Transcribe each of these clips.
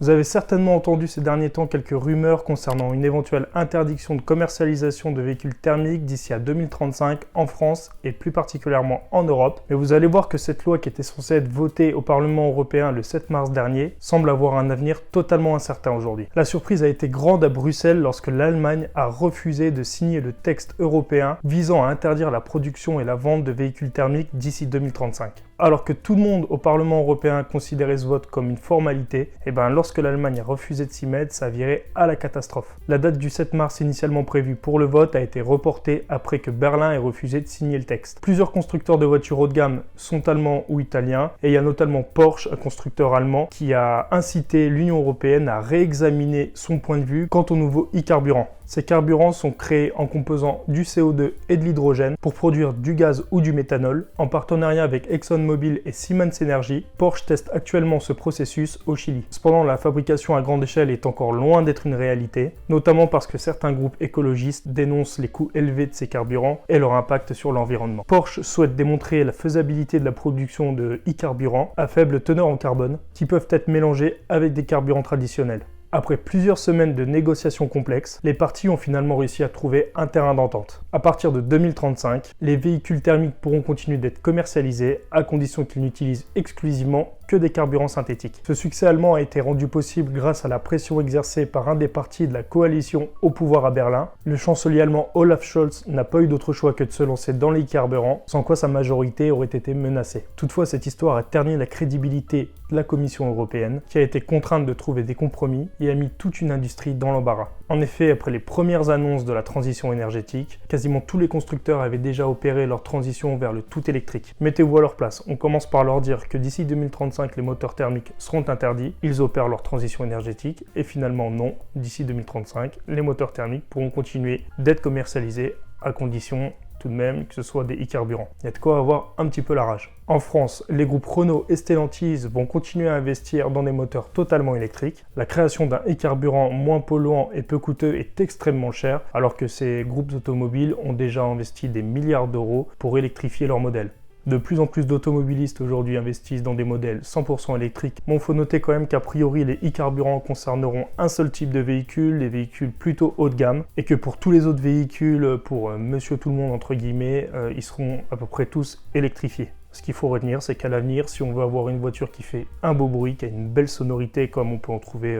Vous avez certainement entendu ces derniers temps quelques rumeurs concernant une éventuelle interdiction de commercialisation de véhicules thermiques d'ici à 2035 en France et plus particulièrement en Europe. Mais vous allez voir que cette loi qui était censée être votée au Parlement européen le 7 mars dernier semble avoir un avenir totalement incertain aujourd'hui. La surprise a été grande à Bruxelles lorsque l'Allemagne a refusé de signer le texte européen visant à interdire la production et la vente de véhicules thermiques d'ici 2035. Alors que tout le monde au Parlement européen considérait ce vote comme une formalité, et lorsque l'Allemagne a refusé de s'y mettre, ça a viré à la catastrophe. La date du 7 mars initialement prévue pour le vote a été reportée après que Berlin ait refusé de signer le texte. Plusieurs constructeurs de voitures haut de gamme sont allemands ou italiens, et il y a notamment Porsche, un constructeur allemand, qui a incité l'Union européenne à réexaminer son point de vue quant au nouveau e-carburant. Ces carburants sont créés en composant du CO2 et de l'hydrogène pour produire du gaz ou du méthanol. En partenariat avec ExxonMobil et Siemens Energy, Porsche teste actuellement ce processus au Chili. Cependant, la fabrication à grande échelle est encore loin d'être une réalité, notamment parce que certains groupes écologistes dénoncent les coûts élevés de ces carburants et leur impact sur l'environnement. Porsche souhaite démontrer la faisabilité de la production de e-carburants à faible teneur en carbone qui peuvent être mélangés avec des carburants traditionnels. Après plusieurs semaines de négociations complexes, les parties ont finalement réussi à trouver un terrain d'entente. À partir de 2035, les véhicules thermiques pourront continuer d'être commercialisés à condition qu'ils n'utilisent exclusivement que des carburants synthétiques. Ce succès allemand a été rendu possible grâce à la pression exercée par un des partis de la coalition au pouvoir à Berlin. Le chancelier allemand Olaf Scholz n'a pas eu d'autre choix que de se lancer dans les carburants, sans quoi sa majorité aurait été menacée. Toutefois, cette histoire a terni la crédibilité de la Commission européenne, qui a été contrainte de trouver des compromis et a mis toute une industrie dans l'embarras. En effet, après les premières annonces de la transition énergétique, quasiment tous les constructeurs avaient déjà opéré leur transition vers le tout électrique. Mettez-vous à leur place, on commence par leur dire que d'ici 2035, les moteurs thermiques seront interdits, ils opèrent leur transition énergétique, et finalement non, d'ici 2035, les moteurs thermiques pourront continuer d'être commercialisés à condition tout de même que ce soit des e-carburants. Il y a de quoi avoir un petit peu la rage. En France, les groupes Renault et Stellantis vont continuer à investir dans des moteurs totalement électriques. La création d'un e-carburant moins polluant et peu coûteux est extrêmement cher, alors que ces groupes automobiles ont déjà investi des milliards d'euros pour électrifier leurs modèles. De plus en plus d'automobilistes aujourd'hui investissent dans des modèles 100% électriques. Bon, il faut noter quand même qu'a priori les e-carburants concerneront un seul type de véhicule, les véhicules plutôt haut de gamme, et que pour tous les autres véhicules, pour monsieur tout le monde entre guillemets, ils seront à peu près tous électrifiés. Ce qu'il faut retenir, c'est qu'à l'avenir, si on veut avoir une voiture qui fait un beau bruit, qui a une belle sonorité comme on peut en trouver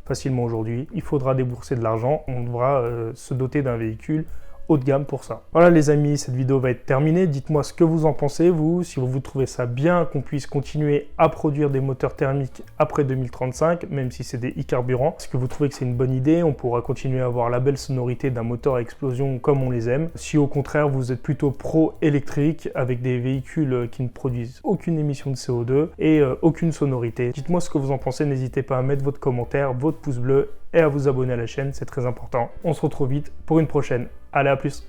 facilement aujourd'hui, il faudra débourser de l'argent, on devra se doter d'un véhicule haut de gamme pour ça. Voilà les amis, cette vidéo va être terminée. Dites-moi ce que vous en pensez, vous, si vous trouvez ça bien qu'on puisse continuer à produire des moteurs thermiques après 2035, même si c'est des e-carburants. Est-ce que vous trouvez que c'est une bonne idée? On pourra continuer à avoir la belle sonorité d'un moteur à explosion comme on les aime. Si au contraire, vous êtes plutôt pro-électrique avec des véhicules qui ne produisent aucune émission de CO2 et aucune sonorité. Dites-moi ce que vous en pensez, n'hésitez pas à mettre votre commentaire, votre pouce bleu et à vous abonner à la chaîne, c'est très important. On se retrouve vite pour une prochaine. Allez, à plus!